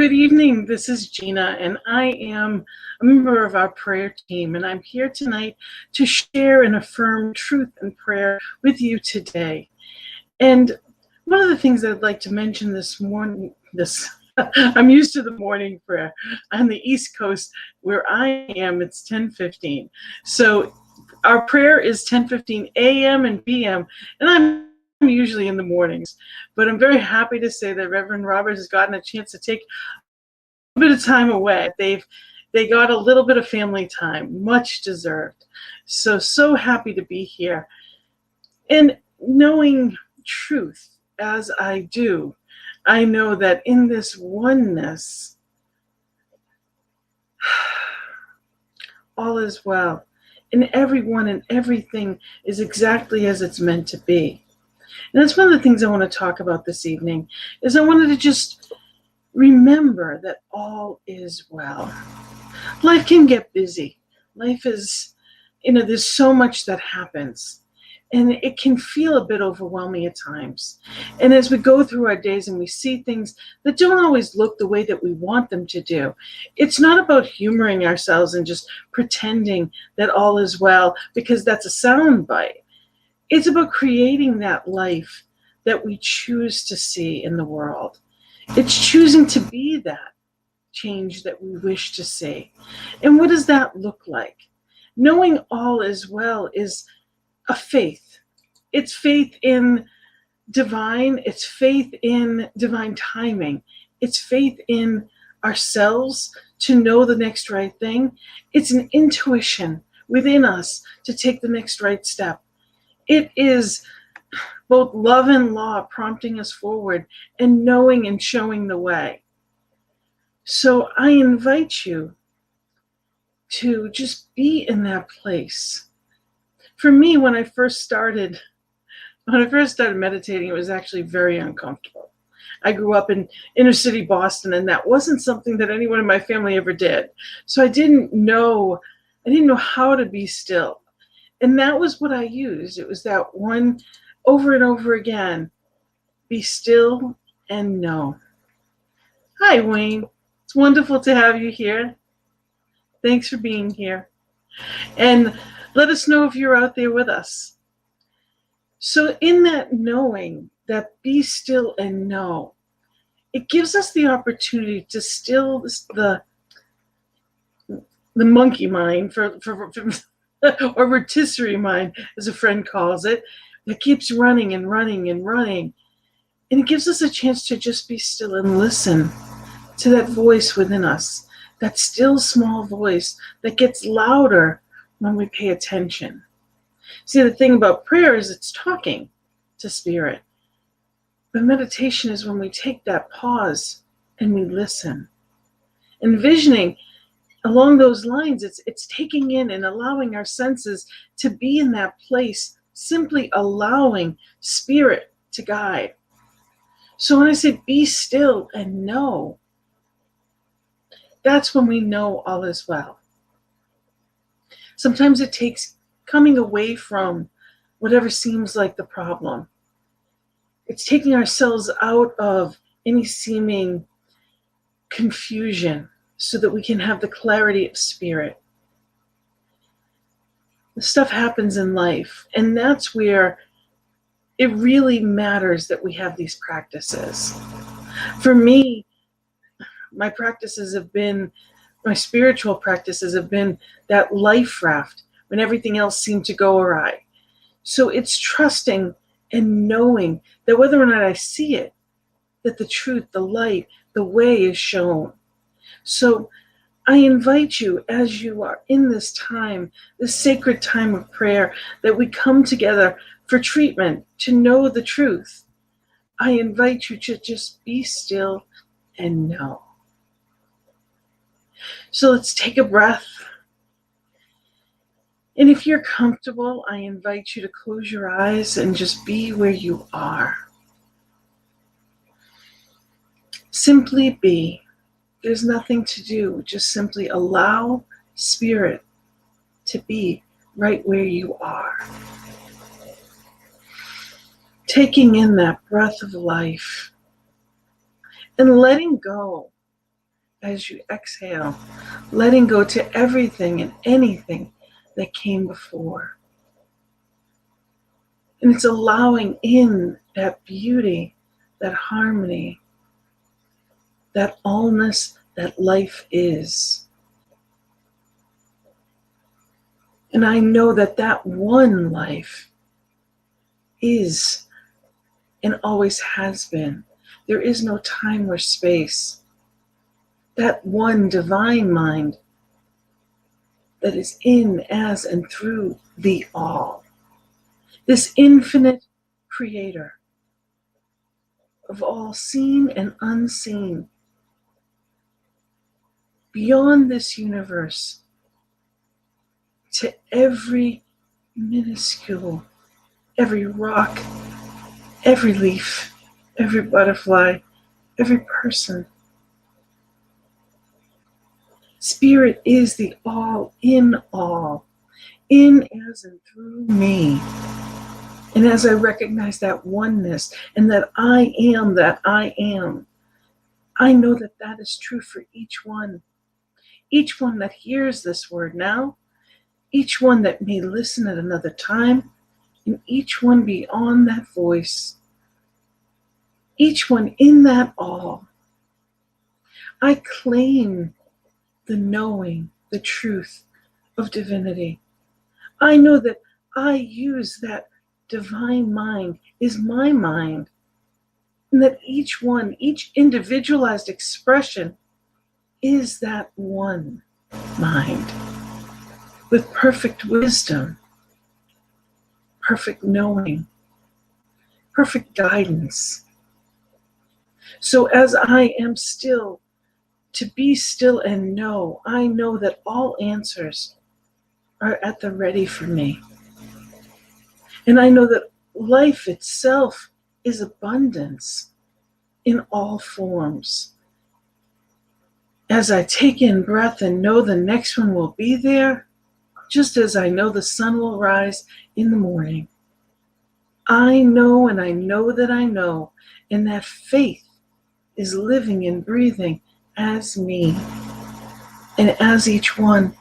Good evening. This is Gina, and I am a member of our prayer team, and I'm here tonight to share and affirm truth and prayer with you today. And one of the things I'd like to mention this morning, I'm used to the morning prayer. On the East Coast, where I am, it's 10:15. So our prayer is 10:15 a.m. and p.m., and I'm usually in the mornings. But I'm very happy to say that Reverend Robert has gotten a chance to take a bit of time away. They got a little bit of family time, much deserved. So happy to be here. And knowing truth as I do, I know that in this oneness, all is well. And everyone and everything is exactly as it's meant to be. And that's one of the things I want to talk about this evening, is I wanted to just remember that all is well. Life can get busy. Life is, there's so much that happens. And it can feel a bit overwhelming at times. And as we go through our days and we see things that don't always look the way that we want them to do, it's not about humoring ourselves and just pretending that all is well, because that's a sound bite. It's about creating that life that we choose to see in the world. It's choosing to be that change that we wish to see. And what does that look like? Knowing all is well is a faith. It's faith in divine. It's faith in divine timing. It's faith in ourselves to know the next right thing. It's an intuition within us to take the next right step. It is both love and law prompting us forward and knowing and showing the way. So I invite you to just be in that place. For me, when I first started meditating, it was actually very uncomfortable. I grew up in inner city Boston, and that wasn't something that anyone in my family ever did. So I didn't know how to be still. And that was what I used. It was that one over and over again. Be still and know. Hi, Wayne. It's wonderful to have you here. Thanks for being here. And let us know if you're out there with us. So in that knowing, that be still and know, it gives us the opportunity to still the monkey mind, or rotisserie mind, as a friend calls it, that keeps running and running and running. And it gives us a chance to just be still and listen to that voice within us, that still small voice that gets louder when we pay attention. See, the thing about prayer is it's talking to spirit. But meditation is when we take that pause and we listen. Envisioning along those lines, it's taking in and allowing our senses to be in that place, simply allowing spirit to guide. So when I say be still and know, that's when we know all is well. Sometimes it takes coming away from whatever seems like the problem. It's taking ourselves out of any seeming confusion so that we can have the clarity of spirit. The stuff happens in life, and that's where it really matters that we have these practices. For me, my spiritual practices have been that life raft when everything else seemed to go awry. So it's trusting and knowing that whether or not I see it, that the truth, the light, the way is shown. So I invite you, as you are in this time, this sacred time of prayer, that we come together for treatment, to know the truth. I invite you to just be still and know. So let's take a breath. And if you're comfortable, I invite you to close your eyes and just be where you are. Simply be. There's nothing to do. Just simply allow spirit to be right where you are. Taking in that breath of life and letting go as you exhale, letting go to everything and anything that came before. And it's allowing in that beauty, that harmony, that allness that life is. And I know that that one life is and always has been. There is no time or space. That one divine mind that is in, as, and through the all. This infinite creator of all seen and unseen, beyond this universe, to every minuscule, every rock, every leaf, every butterfly, every person. Spirit is the all, in, as, and through me. And as I recognize that oneness and that I am, I know that that is true for each one. Each one that hears this word now, each one that may listen at another time, and each one beyond that voice, each one in that all. I claim the knowing, the truth of divinity. I know that I use that divine mind is my mind, and that each one, each individualized expression is that one mind with perfect wisdom, perfect knowing, perfect guidance. So as I am still, to be still and know, I know that all answers are at the ready for me. And I know that life itself is abundance in all forms. As I take in breath and know the next one will be there, just as I know the sun will rise in the morning, I know and I know that I know, and that faith is living and breathing as me and as each one.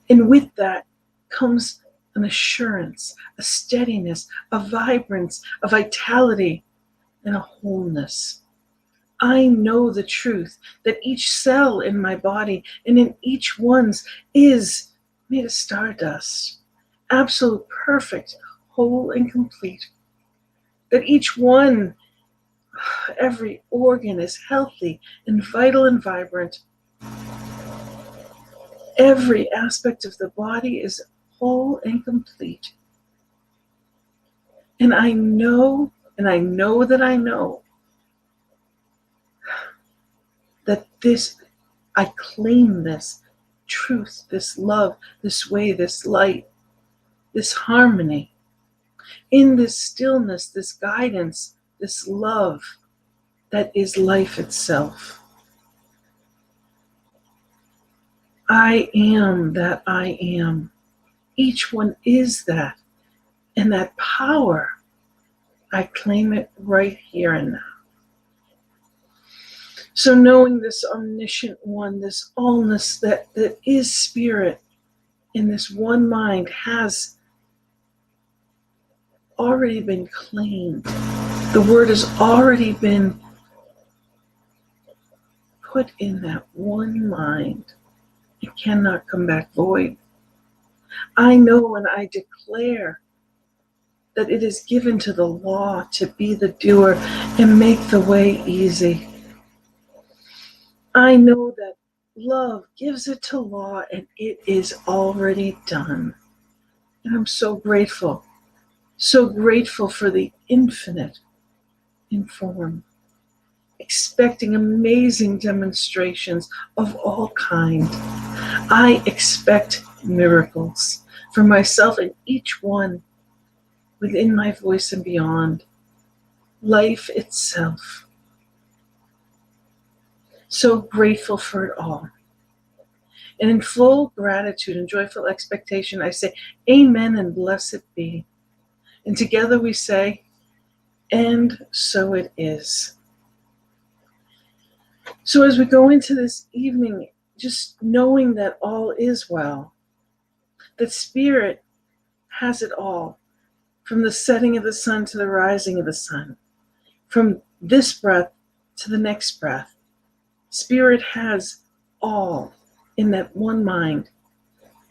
And with that comes an assurance, a steadiness, a vibrance, a vitality, and a wholeness. I know the truth that each cell in my body and in each one's is made of stardust, absolute, perfect, whole, and complete. That each one, every organ is healthy and vital and vibrant. Every aspect of the body is whole and complete. And I know, and I know that I know that this, I claim this truth, this love, this way, this light, this harmony, in this stillness, this guidance, this love that is life itself. I am that I am. Each one is that. And that power, I claim it right here and now. So knowing this omniscient one, this allness that is spirit in this one mind has already been claimed. The word has already been put in that one mind. It cannot come back void. I know and I declare that it is given to the law to be the doer and make the way easy. I know that love gives it to law and it is already done. And I'm so grateful for the infinite in form, expecting amazing demonstrations of all kind. I expect miracles for myself and each one within my voice and beyond, life itself. So grateful for it all. And in full gratitude and joyful expectation, I say, Amen and blessed be. And together we say, and so it is. So as we go into this evening, just knowing that all is well, that Spirit has it all, from the setting of the sun to the rising of the sun, from this breath to the next breath. Spirit has all in that one mind.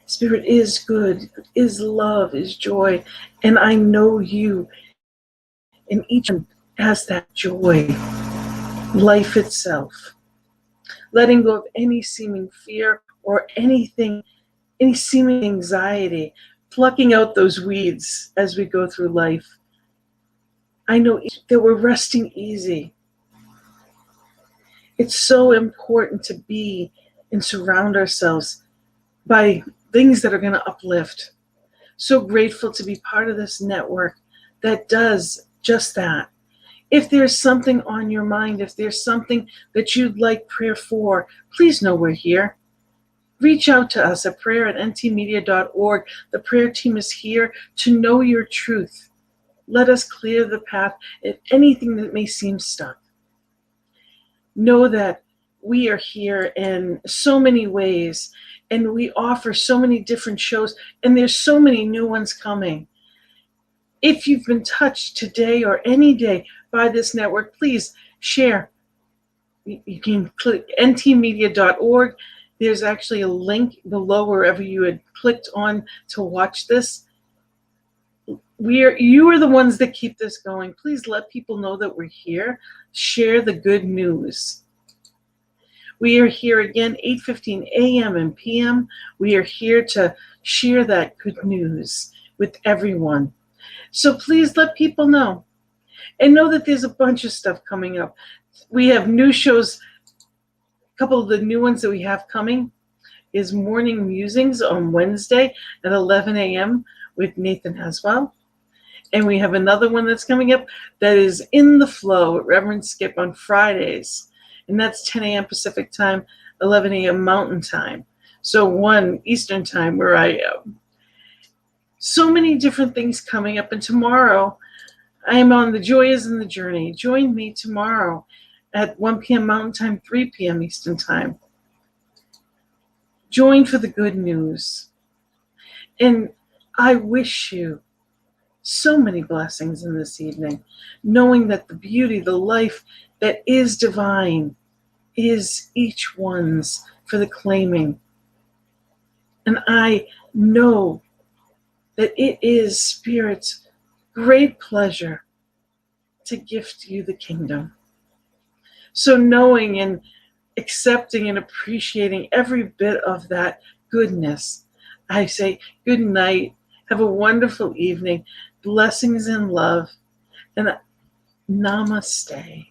Spirit is good, is love, is joy, and I know you. And each one has that joy, life itself. Letting go of any seeming fear or anything, any seeming anxiety, plucking out those weeds as we go through life. I know that we're resting easy. It's so important to be and surround ourselves by things that are going to uplift. So grateful to be part of this network that does just that. If there's something on your mind, if there's something that you'd like prayer for, please know we're here. Reach out to us at prayer@ntmedia.org. The prayer team is here to know your truth. Let us clear the path of anything that may seem stuck. Know that we are here in so many ways, and we offer so many different shows, and there's so many new ones coming. If you've been touched today or any day by this network, please share. You can click ntmedia.org. There's actually a link below wherever you had clicked on to watch this. You are the ones that keep this going. Please let people know that we're here. Share the good news. We are here again, 8:15 a.m. and p.m. We are here to share that good news with everyone. So please let people know. And know that there's a bunch of stuff coming up. We have new shows. A couple of the new ones that we have coming is Morning Musings on Wednesday at 11 a.m. with Nathan Haswell. And we have another one that's coming up that is In the Flow at RScP on Fridays. And that's 10 a.m. Pacific time, 11 a.m. Mountain time. So 1 Eastern time where I am. So many different things coming up. And tomorrow, I am on The Joy is in the Journey. Join me tomorrow at 1 p.m. Mountain time, 3 p.m. Eastern time. Join for the good news. And I wish you so many blessings in this evening, knowing that the beauty, the life that is divine is each one's for the claiming. And I know that it is Spirit's great pleasure to gift you the kingdom. So knowing and accepting and appreciating every bit of that goodness, I say good night. Have a wonderful evening. Blessings and love. And namaste.